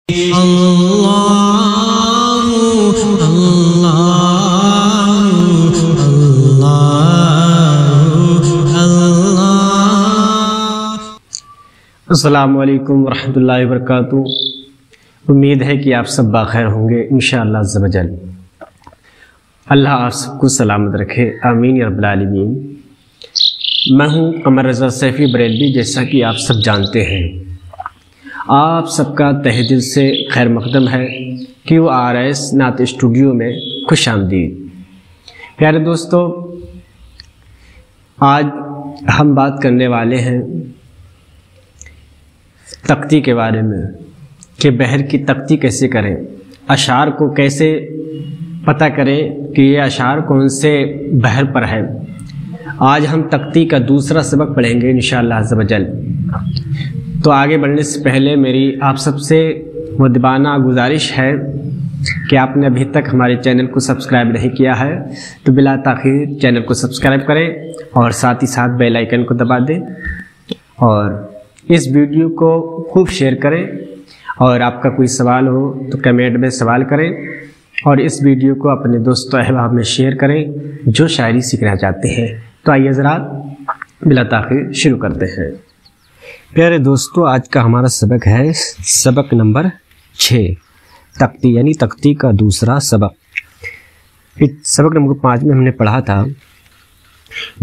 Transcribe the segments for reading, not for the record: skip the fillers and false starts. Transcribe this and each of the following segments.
السلام علیکم ورحمۃ اللہ وبرکاتہ۔ امید ہے کہ آپ سب بخیر ہوں گے انشاءاللہ عز و جل۔ اللہ آپ سب کو سلامت رکھے، آمین یا رب العالمین۔ میں ہوں قمر رضا سیفی بریلوی۔ جیسا کہ آپ سب جانتے ہیں، آپ سب کا تہ دل سے خیر مقدم ہے QRS نعت اسٹوڈیو میں خوش آمدید۔ پیارے دوستو، آج ہم بات کرنے والے ہیں تختی کے بارے میں کہ بحر کی تختی کیسے کریں، اشعار کو کیسے پتہ کریں کہ یہ اشعار کون سے بحر پر ہے۔ آج ہم تختی کا دوسرا سبق پڑھیں گے انشاءاللہ عز و جل۔ تو آگے بڑھنے سے پہلے میری آپ سب سے مؤدبانہ گزارش ہے کہ آپ نے ابھی تک ہمارے چینل کو سبسکرائب نہیں کیا ہے تو بلا تاخیر چینل کو سبسکرائب کریں اور ساتھ ہی ساتھ بیل آئیکن کو دبا دیں اور اس ویڈیو کو خوب شیئر کریں، اور آپ کا کوئی سوال ہو تو کمنٹ میں سوال کریں، اور اس ویڈیو کو اپنے دوست و احباب میں شیئر کریں جو شاعری سیکھنا چاہتے ہیں۔ تو آئیے حضرات بلا تاخیر شروع کرتے ہیں۔ پیارے دوستو، آج کا ہمارا سبق ہے سبق نمبر 6، تختی یعنی تختی کا دوسرا سبق۔ سبق نمبر 5 میں ہم نے پڑھا تھا،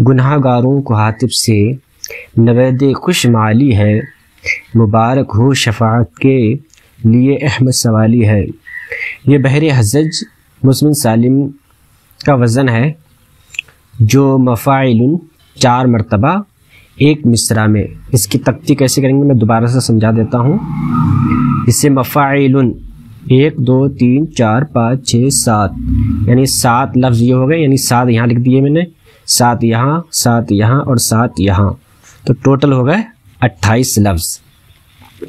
گناہ گاروں کو حاطب سے نوید خوش معالی ہے، مبارک ہو شفاعت کے لیے احمد سوالی ہے۔ یہ بحر حجج مسلم سالم کا وزن ہے، جو مفاعل 4 مرتبہ ایک مصرع میں۔ اس کی تختی کیسے کریں گے میں دوبارہ سے سمجھا دیتا ہوں۔ اسے مفاعل 1 2 3 4 5 6 7 یعنی 7 لفظ یہ ہو گئے، یعنی 7 یہاں لکھ دیے میں نے، 7 یہاں 7 یہاں اور 7 یہاں، تو ٹوٹل ہو گئے 28 لفظ۔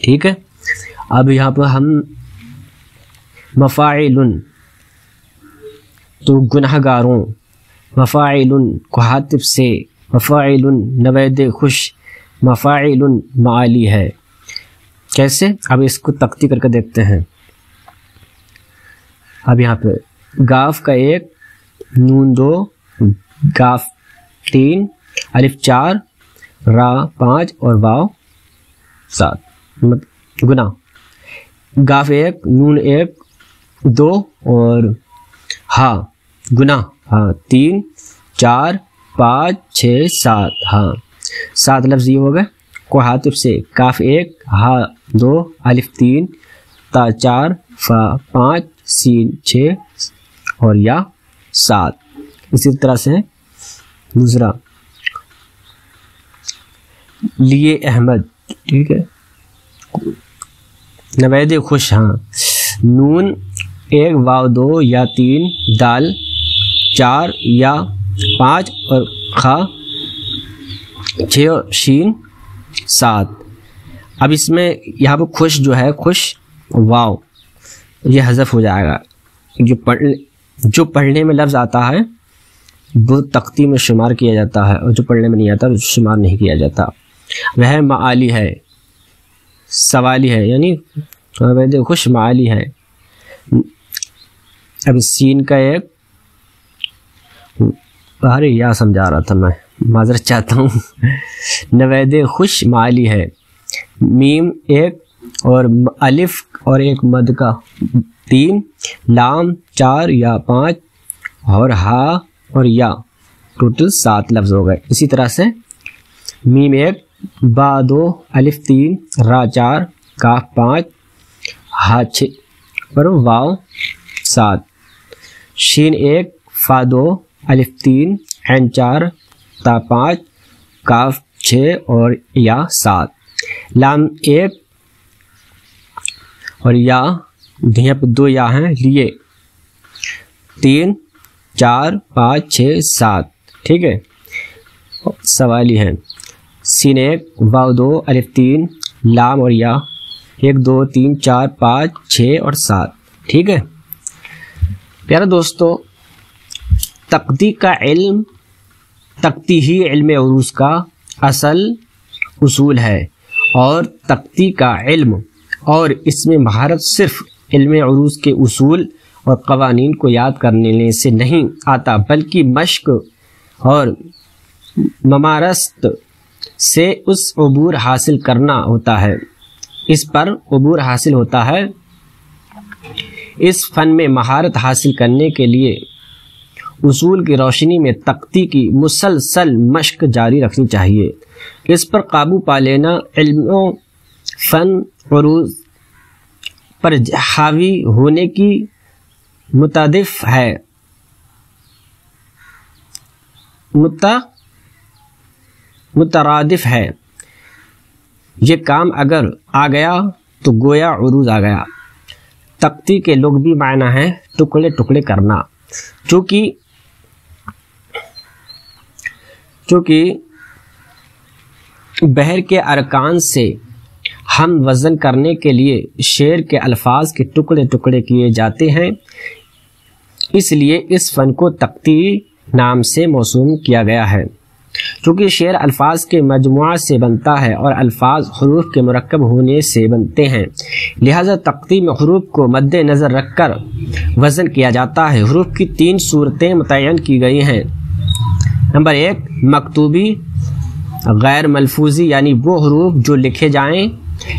ٹھیک ہے، اب یہاں پر ہم مفاعل تو گناہ گاروں، مفاعل کو حاطب سے، مفاعل نوید خوش، مفاعل معالی ہے۔ کیسے؟ اب اس کو تختی کر کے دیکھتے ہیں۔ اب یہاں پہ گاف کا 1، نون 2، گاف 3، الف 4، را 5 اور واو 7، گناہ۔ گاف 1، نون 1 2 اور ہاں گناہ، ہاں 3 4 5 6 7، ہاں 7 لفظ یہ ہو گئے۔ کو حاطب سے کاف 1، ہا 2، الف 3، تا 4، فا 5، سین 6 اور یا 7۔ اسی طرح سے دوسرا لیے احمد، ٹھیک ہے، نوید خوش، ہاں نون 1 واو 2 یا 3 دال 4 یا 5 اور خا 6 اور شین 7۔ اب اس میں یہاں پہ خوش جو ہے، خوش واو یہ حذف ہو جائے گا۔ جو پڑھنے میں لفظ آتا ہے وہ تختی میں شمار کیا جاتا ہے، اور جو پڑھنے میں نہیں آتا وہ شمار نہیں کیا جاتا۔ وہ معالی ہے، سوالی ہے، یعنی خوش معالی ہے۔ اب سین کا 1، ارے یا سمجھا رہا تھا میں، معذرت چاہتا ہوں، نوید خوش معالی ہے۔ میم 1 اور الف اور 1 مد کا 3، لام 4 یا 5 اور ہا اور یا، ٹوٹل 7 لفظ ہو گئے۔ اسی طرح سے میم 1، با 2، الف 3، را 4، کاف 5، ہا 6 اور واو 7۔ شین 1، فا 2، الف 3، عین 4، تا 5، کاف 6 اور یا 7۔ لام 1 اور یا، یہاں پہ 2 یا ہیں، لیے 3 4 5 6 7، ٹھیک ہے، سوالی ہیں۔ سین 1، واو 2، الف 3، لام اور یا 1 2 3 4 5 6 اور 7، ٹھیک ہے۔ پیارے دوستو، تختی کا علم، تختی ہی علم عروض کا اصل اصول ہے، اور تختی کا علم اور اس میں مہارت صرف علم عروض کے اصول اور قوانین کو یاد کرنے سے نہیں آتا، بلکہ مشق اور ممارست سے اس عبور حاصل کرنا ہوتا ہے، اس پر عبور حاصل ہوتا ہے۔ اس فن میں مہارت حاصل کرنے کے لیے اصول کی روشنی میں تختی کی مسلسل مشق جاری رکھنی چاہیے۔ اس پر قابو پا لینا علم و فن عروض پر حاوی ہونے کی مترادف ہے۔ یہ کام اگر آ گیا تو گویا عروض آ گیا۔ تختی کے لغوی معنی ہے ٹکڑے ٹکڑے کرنا، چونکہ بحر کے ارکان سے ہم وزن کرنے کے لیے شعر کے الفاظ کے ٹکڑے ٹکڑے کیے جاتے ہیں، اس لیے اس فن کو تختی نام سے موسوم کیا گیا ہے۔ چونکہ شعر الفاظ کے مجموعہ سے بنتا ہے اور الفاظ حروف کے مرکب ہونے سے بنتے ہیں، لہذا تختی میں حروف کو مد نظر رکھ کر وزن کیا جاتا ہے۔ حروف کی 3 صورتیں متعین کی گئی ہیں۔ نمبر 1 مکتوبی غیر ملفوظی، یعنی وہ حروف جو لکھے جائیں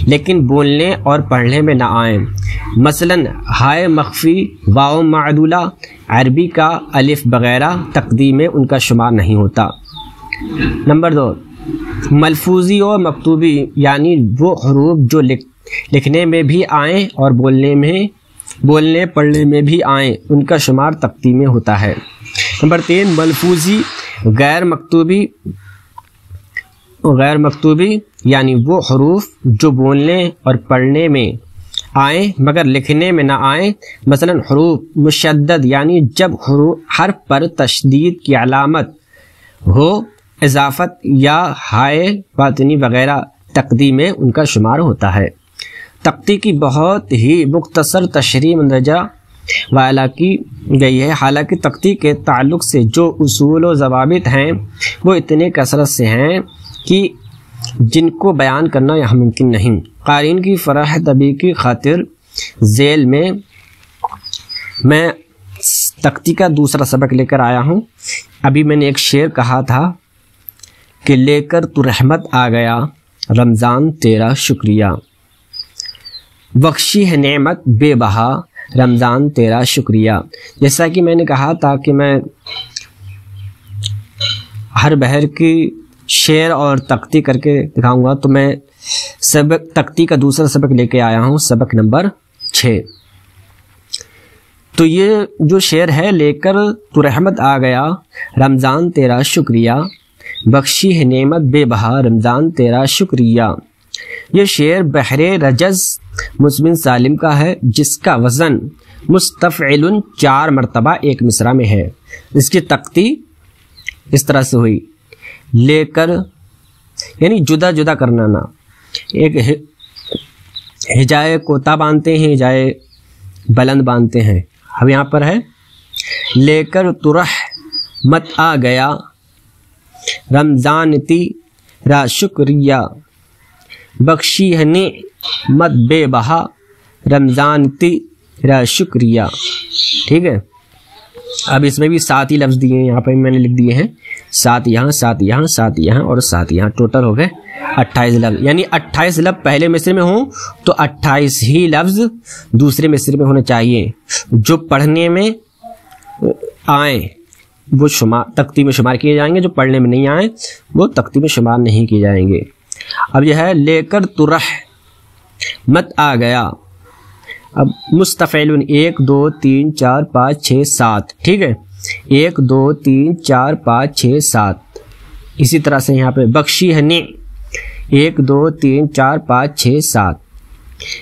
لیکن بولنے اور پڑھنے میں نہ آئیں، مثلا ہائے مخفی، واو معدولہ، عربی کا الف وغیرہ، تقدیم میں ان کا شمار نہیں ہوتا۔ نمبر 2 ملفوظی اور مکتوبی، یعنی وہ حروف جو لکھنے میں بھی آئیں اور بولنے پڑھنے میں بھی آئیں، ان کا شمار تختی میں ہوتا ہے۔ نمبر 3 ملفوظی غیر مکتوبی، یعنی وہ حروف جو بولنے اور پڑھنے میں آئیں مگر لکھنے میں نہ آئیں، مثلا حروف مشدد، یعنی جب حرف پر تشدید کی علامت ہو، اضافت یا ہائے باطنی وغیرہ، تقدیم میں ان کا شمار ہوتا ہے۔ تختی کی بہت ہی مختصر تشریح مندرجہ والا کی گئی ہے، حالانکہ تختی کے تعلق سے جو اصول و ضوابط ہیں وہ اتنے کثرت سے ہیں کہ جن کو بیان کرنا یہاں ممکن نہیں۔ قارئین کی فلاح طبی کی خاطر ذیل میں تختی کا دوسرا سبق لے کر آیا ہوں۔ ابھی میں نے ایک شعر کہا تھا کہ لے کر تو رحمت آ گیا، رمضان تیرا شکریہ، بخشی ہے نعمت بے بہا، رمضان تیرا شکریہ۔ جیسا کہ میں نے کہا تھا کہ میں ہر بحر کی شعر اور تختی کر کے دکھاؤں گا، تو میں تختی کا دوسرا سبق لے کے آیا ہوں، سبق نمبر 6۔ تو یہ جو شعر ہے، لے کر تو رحمت آ گیا، رمضان تیرا شکریہ، بخشی ہے نعمت بے بہا، رمضان تیرا شکریہ، یہ شعر بحر رجز مسلم سالم کا ہے، جس کا وزن مستفعل 4 مرتبہ ایک مصرع میں ہے۔ اس کی تختی اس طرح سے ہوئی، لے کر یعنی جدا جدا کرنا، نا ایک ہجائے کوتا باندھتے ہیں، ہجائے بلند باندھتے ہیں۔ اب یہاں پر ہے لے کر ترح مت آ گیا، رمضان تیرا شکریہ، بخشی ہے نعمت بے بہا، رمضان تیرا شکریہ۔ ٹھیک ہے، اب اس میں بھی 7 ہی لفظ دیے ہیں، یہاں پہ میں نے لکھ دیے ہیں 7 یہاں، 7 یہاں، 7 یہاں اور 7 یہاں، ٹوٹل ہو گئے 28 لفظ۔ یعنی 28 لفظ پہلے مصرع میں ہوں تو 28 ہی لفظ دوسرے مصرع میں ہونے چاہیے۔ جو پڑھنے میں آئیں وہ تختی میں شمار کیے جائیں گے، جو پڑھنے میں نہیں آئیں وہ تختی میں شمار نہیں کیے جائیں گے۔ اب یہ ہے لے کر ترح مت آ گیا، اب مستفعل 1 2 3 4 5 6 7، ٹھیک ہے، 1 2 3 4 5 6 7۔ اسی طرح سے یہاں پہ بخشی ہے 1 2 3 4 5 6 7۔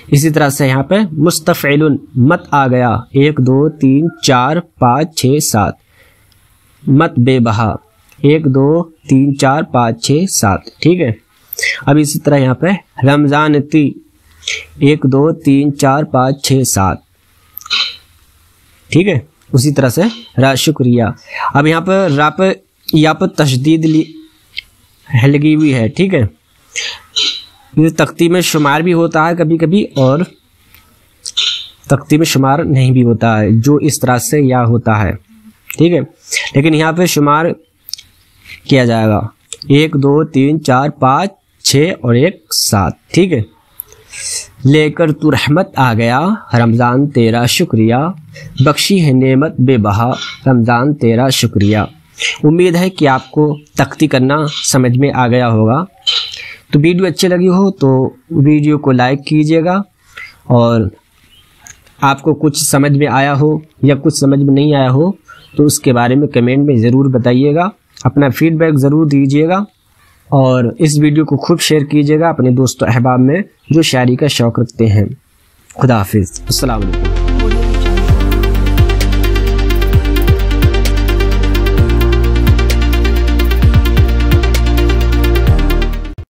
اسی طرح سے یہاں پہ مستفعل مت آ گیا، 1 2 3 4 5 6 7، مت بے بہا 1 2 3 4 5 6 7، ٹھیک ہے۔ اب اسی طرح یہاں پہ رمضان تی 1 2 3 4 5 6 7، ٹھیک ہے، اسی طرح سے را شکریہ۔ اب یہاں پر را پہ یا پر تشدید لگی ہوئی ہے، ٹھیک ہے، یہ تختی میں شمار بھی ہوتا ہے کبھی کبھی اور تختی میں شمار نہیں بھی ہوتا ہے، جو اس طرح سے یا ہوتا ہے، ٹھیک ہے، لیکن یہاں پہ شمار کیا جائے گا 1 2 3 4 5 6 اور 1 7، ٹھیک ہے۔ لے کر تو رحمت آ گیا رمضان تیرا شکریہ، بخشی ہے نعمت بے بہا رمضان تیرا شکریہ۔ امید ہے کہ آپ کو تختی کرنا سمجھ میں آ گیا ہوگا۔ تو ویڈیو اچھی لگی ہو تو ویڈیو کو لائک کیجیے گا، اور آپ کو کچھ سمجھ میں آیا ہو یا کچھ سمجھ میں نہیں آیا ہو تو اس کے بارے میں کمنٹ میں ضرور بتائیے گا، اپنا فیڈ بیک ضرور دیجیے گا، اور اس ویڈیو کو خوب شیئر کیجیے گا اپنے دوست و احباب میں جو شاعری کا شوق رکھتے ہیں۔ خدا حافظ، السلام علیکم۔